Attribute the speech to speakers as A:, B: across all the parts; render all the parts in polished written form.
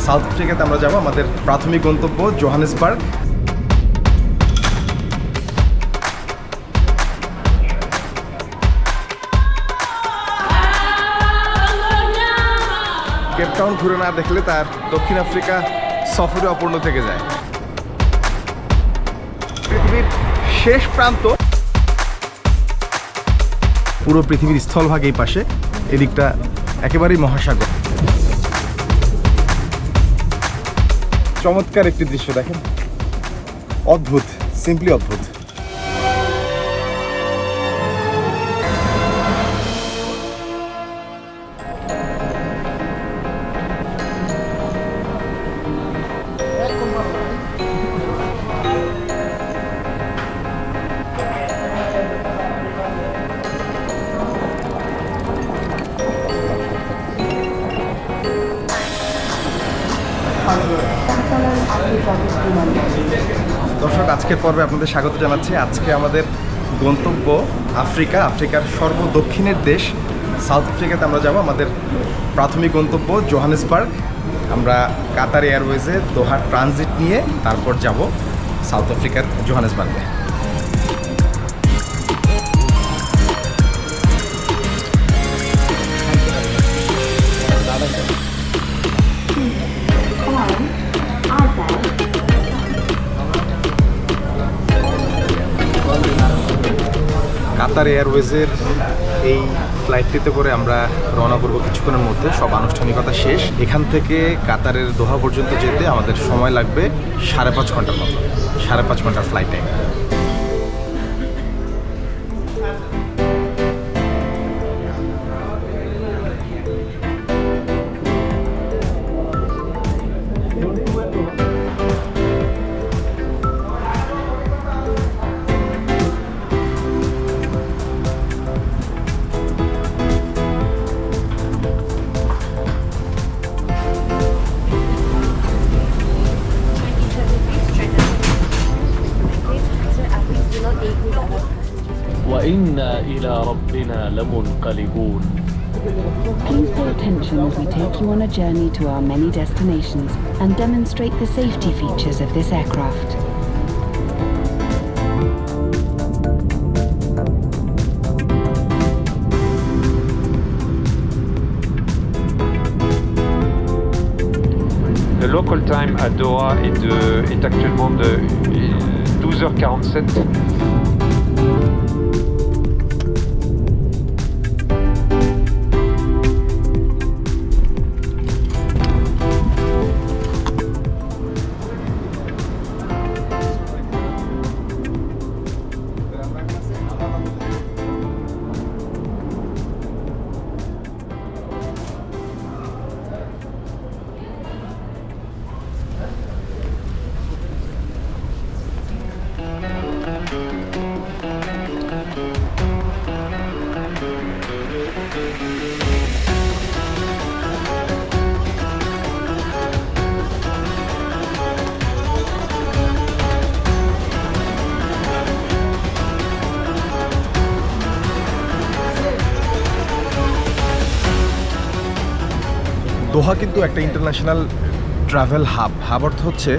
A: South আফ্রিকাতে আমরা যাব। আমাদের প্রাথমিক গন্তব্য জোহানেসবার্গ। কেপটাউন ঘুরে না দেখলে তার দক্ষিণ আফ্রিকা সফরে অপূর্ণ থেকে যায়। পৃথিবীর শেষ প্রান্ত, পুরো পৃথিবীর স্থলভাগ এই পাশে, এদিকটা একেবারেই মহাসাগর। চমৎকার একটি দৃশ্য দেখেন, অদ্ভুত, সিম্পলি অদ্ভুত। দর্শক, আজকের পর্বে আপনাদের স্বাগত জানাচ্ছি। আজকে আমাদের গন্তব্য আফ্রিকা, আফ্রিকার সর্বদক্ষিণের দেশ সাউথ আফ্রিকাতে আমরা যাব। আমাদের প্রাথমিক গন্তব্য জোহানেসবার্গ। আমরা কাতার এয়ারওয়েজে দোহার ট্রানজিট নিয়ে তারপর যাব সাউথ আফ্রিকার জোহানেসবার্গে। কাতার এয়ারওয়েজের এই ফ্লাইটটিতে করে আমরা রওনা করবো কিছুক্ষণের মধ্যে। সব আনুষ্ঠানিকতা শেষ। এখান থেকে কাতারের দোহা পর্যন্ত যেতে আমাদের সময় লাগবে 5.5 ঘন্টার মতো, 5.5 ঘন্টার flight time.
B: وإنا إلى ربنا لمنقلبون.
C: Please pay attention as we take you on a journey to our many destinations and demonstrate the safety features of this aircraft.
D: Le local time à Doha est actuellement de 12h47.
A: দোহা কিন্তু একটা international travel hub. Hub অর্থ হচ্ছে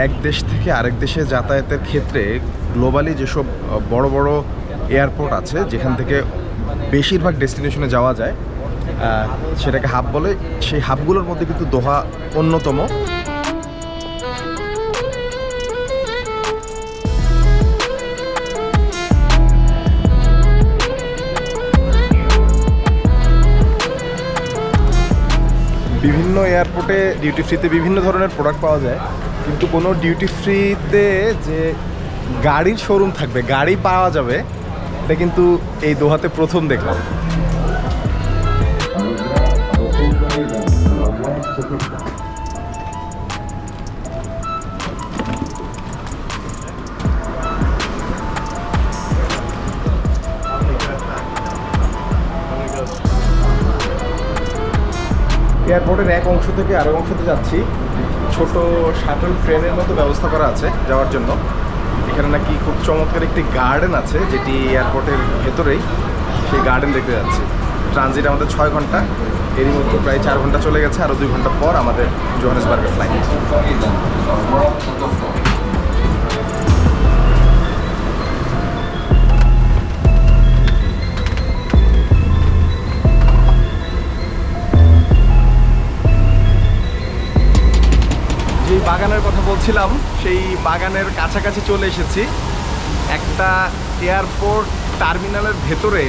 A: এক দেশ থেকে আরেক দেশে যাতায়াতের ক্ষেত্রে গ্লোবালি যেসব বড় বড় এয়ারপোর্ট আছে, যেখান থেকে বেশিরভাগ ডেস্টিনেশনে যাওয়া যায়, সেটাকে হাব বলে। সেই হাবগুলোর মধ্যে কিন্তু দোহা অন্যতম। বিভিন্ন এয়ারপোর্টে ডিউটি ফ্রিতে বিভিন্ন ধরনের প্রোডাক্ট পাওয়া যায়, কিন্তু কোনো ডিউটি ফ্রিতে যে গাড়ির শোরুম থাকবে, গাড়ি পাওয়া যাবে, এটা কিন্তু এই দোহাতে প্রথম দেখলাম। এয়ারপোর্টের এক অংশ থেকে আরেক অংশতে যাচ্ছি। ছোট শাটল ট্রেনের মতো ব্যবস্থা করা আছে যাওয়ার জন্য। এখানে নাকি খুব চমৎকার একটি গার্ডেন আছে, যেটি এয়ারপোর্টের ভেতরেই। সেই গার্ডেন দেখতে যাচ্ছি। ট্রানজিট আমাদের 6 ঘন্টা। এরই মধ্যে প্রায় 4 ঘন্টা চলে গেছে, আরও 2 ঘন্টা পর আমাদের জোহানেসবার্গের ফ্লাইট। যেই বাগানের কথা বলছিলাম সেই বাগানের কাছাকাছি চলে এসেছি। একটা এয়ারপোর্ট টার্মিনালের ভেতরে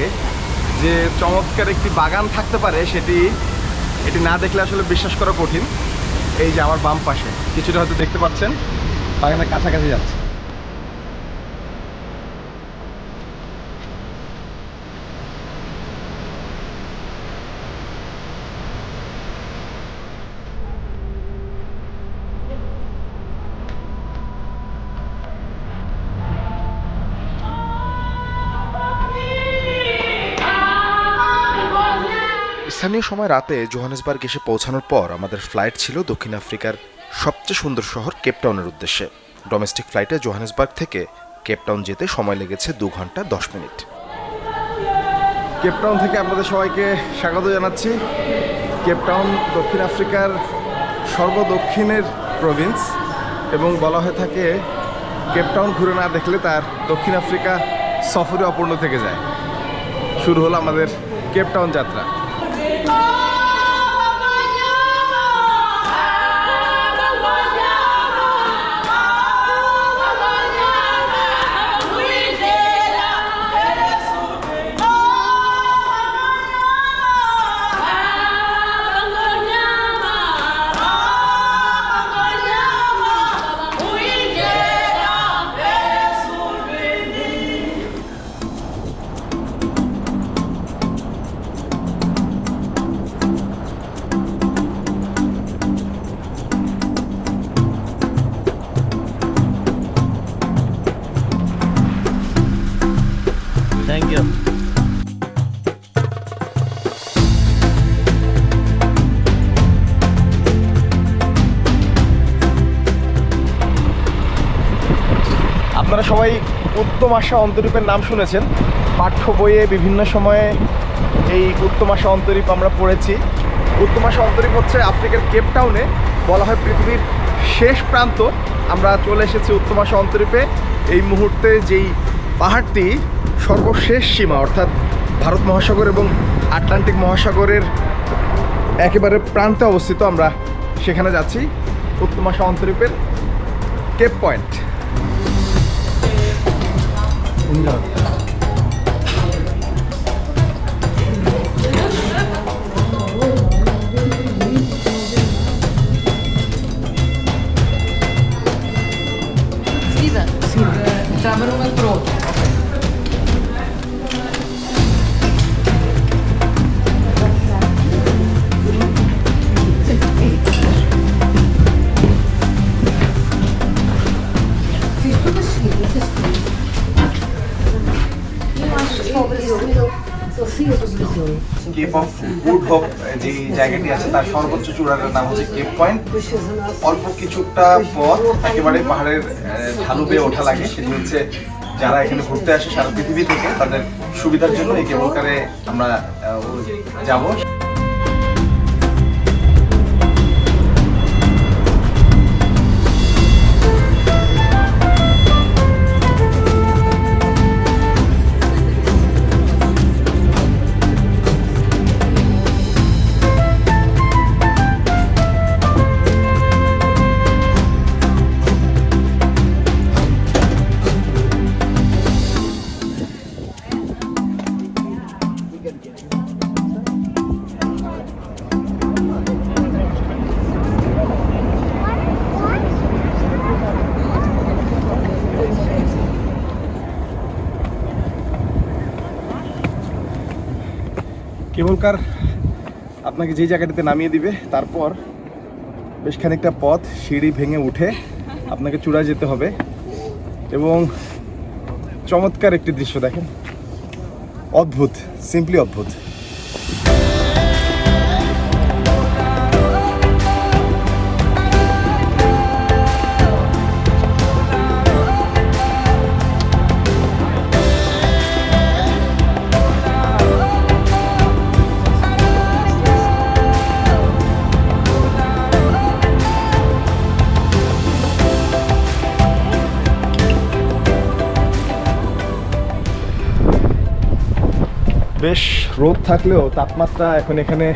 A: যে চমৎকার একটি বাগান থাকতে পারে এটি না দেখলে আসলে বিশ্বাস করা কঠিন। এই যে আমার বাম পাশে কিছুটা হয়তো দেখতে পাচ্ছেন, বাগানের কাছাকাছি যাচ্ছে। স্থানীয় সময় রাতে জোহানেসবার্গ এসে পৌঁছানোর পর আমাদের ফ্লাইট ছিল দক্ষিণ আফ্রিকার সবচেয়ে সুন্দর শহর কেপটাউনের উদ্দেশ্যে। ডোমেস্টিক ফ্লাইটে জোহানেসবার্গ থেকে কেপটাউন যেতে সময় লেগেছে 2 ঘন্টা 10 মিনিট। কেপটাউন থেকে আপনাদের সবাইকে স্বাগত জানাচ্ছি। কেপটাউন দক্ষিণ আফ্রিকার সর্বদক্ষিণের প্রভিন্স এবং বলা হয়ে থাকে কেপটাউন ঘুরে না দেখলে তার দক্ষিণ আফ্রিকা সফরে অপূর্ণ থেকে যায়। শুরু হলো আমাদের কেপটাউন যাত্রা।
B: Thank you.
A: আপনারা সবাই উত্তম আশা অন্তরীপের নাম শুনেছেন। পাঠ্য বইয়ে বিভিন্ন সময়ে এই উত্তম আশা অন্তরীপ আমরা পড়েছি। উত্তম আশা অন্তরীপ হচ্ছে আফ্রিকার কেপটাউনে, বলা হয় পৃথিবীর শেষ প্রান্ত। আমরা চলে এসেছি উত্তম আশা অন্তরীপে। এই মুহূর্তে যেই পাহাড়টি সর্বশেষ সীমা, অর্থাৎ ভারত মহাসাগর এবং আটলান্টিক মহাসাগরের একেবারে প্রান্তে অবস্থিত, আমরা সেখানে যাচ্ছি। উত্তম আশা অন্তরীপের Cape Point. Cape of Good Hope যে জায়গাটি আছে তার সর্বোচ্চ চূড়ার নাম হচ্ছে কেপ পয়েন্ট। অল্প কিছুটা পথ একেবারে পাহাড়ের ঢালু বেয়ে ওঠা লাগে। সেটি হচ্ছে যারা এখানে ঘুরতে আসে সারা পৃথিবী থেকে তাদের সুবিধার জন্য এই কেবল কারে আমরা যাব। কেবল কার আপনাকে যে জায়গাটিতে নামিয়ে দিবে, তারপর বেশ খানিকটা পথ সিঁড়ি ভেঙে উঠে আপনাকে চূড়ায় যেতে হবে। এবং চমৎকার একটি দৃশ্য দেখেন, অদ্ভুত, সিম্পলি অদ্ভুত। বেশ রোদ থাকলেও তাপমাত্রা এখন এখানে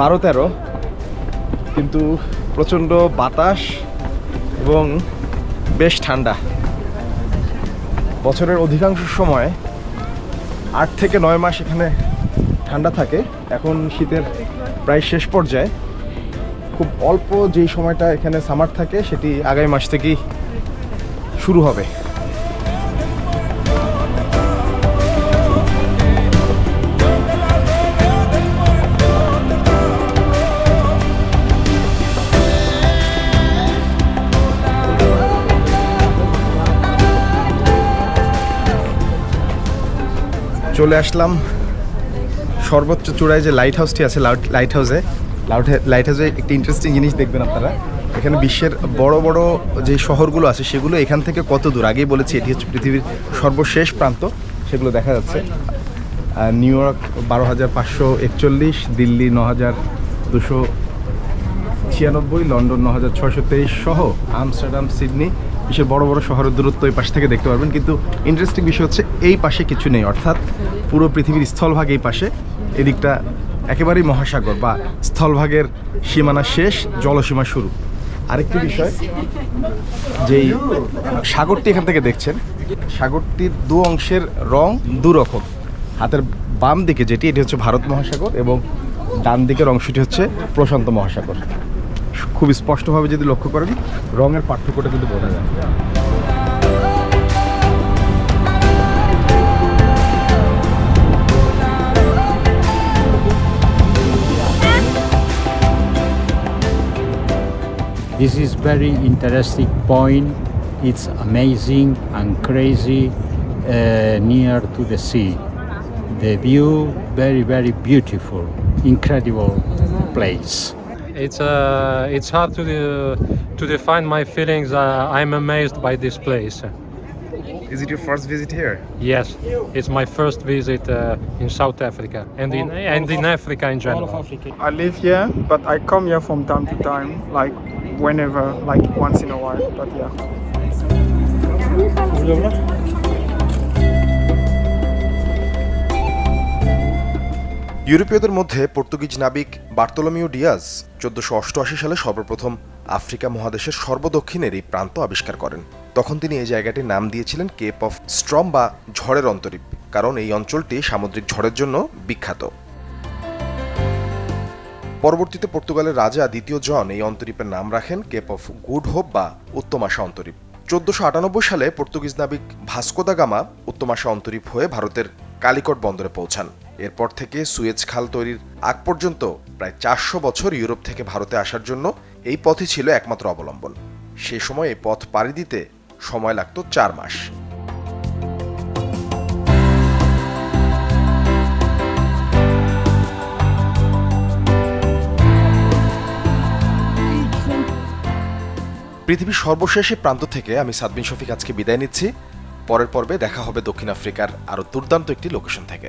A: 12-13, কিন্তু প্রচণ্ড বাতাস এবং বেশ ঠান্ডা। বছরের অধিকাংশ সময় 8 থেকে 9 মাস এখানে ঠান্ডা থাকে। এখন শীতের প্রায় শেষ পর্যায়ে, খুব অল্প যেই সময়টা এখানে সামার থাকে সেটি আগামী মাস থেকেই শুরু হবে। চলে আসলাম সর্বোচ্চ চূড়ায় যে লাইট হাউসটি আছে। লাইট হাউসে একটি ইন্টারেস্টিং জিনিস দেখবেন আপনারা। এখানে বিশ্বের বড় বড় যে শহরগুলো আছে সেগুলো এখান থেকে কত দূর, আগেই বলেছি এটি হচ্ছে পৃথিবীর সর্বশেষ প্রান্ত, সেগুলো দেখা যাচ্ছে। নিউ ইয়র্ক 12,541, দিল্লি 9,296, লন্ডন 9,623 সহ আমস্টারডাম, সিডনি, বিশ্বের বড় বড় শহরের দূরত্ব এই পাশ থেকে দেখতে পারবেন। কিন্তু ইন্টারেস্টিং বিষয় হচ্ছে এই পাশে কিছু নেই, অর্থাৎ পুরো পৃথিবীর স্থলভাগ এই পাশে, এদিকটা একেবারেই মহাসাগর বা স্থলভাগের সীমানা শেষ, জলসীমা শুরু। আরেকটি বিষয়, যেই সাগরটি এখান থেকে দেখছেন, সাগরটির দু অংশের রং দুরকম। হাতের বাম দিকে যেটি, এটি হচ্ছে ভারত মহাসাগর এবং ডান দিকের অংশটি হচ্ছে প্রশান্ত মহাসাগর। খুব স্পষ্টভাবে যদি লক্ষ্য করেন রঙের পার্থক্যটা কিন্তু বোঝা যায়।
E: This is very interesting point. It's amazing and crazy near to the sea. The view very, very beautiful, incredible place.
F: It's hard to define my feelings. I'm amazed by this place.
A: Is it your first visit here?
F: Yes, it's my first visit in South Africa and in Africa in general.
G: I live here, but I come here from time to time, like whenever, like once in a while. But yeah.
A: ইউরোপীয়দের মধ্যে Portuguese নাবিক বার্তোলোমিও Diaz 1488 সালে সর্বপ্রথম Africa মহাদেশের সর্বদক্ষিণের এই প্রান্ত আবিষ্কার করেন। তখন তিনি এই জায়গাটির নাম দিয়েছিলেন কেপ অফ স্ট্রম বা ঝড়ের অন্তরীপ, কারণ এই অঞ্চলটি সামুদ্রিক ঝড়ের জন্য বিখ্যাত। পরবর্তীতে পর্তুগালের রাজা দ্বিতীয় জন এই অন্তরীপের নাম রাখেন কেপ অফ গুড হোপ বা উত্তম আশা অন্তরীপ। 1498 সালে পর্তুগিজ নাবিক ভাস্কো দা গামা উত্তম আশা অন্তরীপ হয়ে ভারতের কালিকট বন্দরে পৌঁছান। এরপর থেকে সুয়েজ খাল তৈরির আগ পর্যন্ত প্রায় 400 বছর ইউরোপ থেকে ভারতে আসার জন্য এই পথই ছিল একমাত্র অবলম্বন। সেই সময় এই পথ পাড়ি দিতে সময় লাগত 4 মাস। পৃথিবীর সর্বশেষ প্রান্ত থেকে আমি সাদবিন শফিক আজকে বিদায় নিচ্ছি। পরের পর্বে দেখা হবে দক্ষিণ আফ্রিকার আরও দুর্দান্ত একটি লোকেশন থেকে।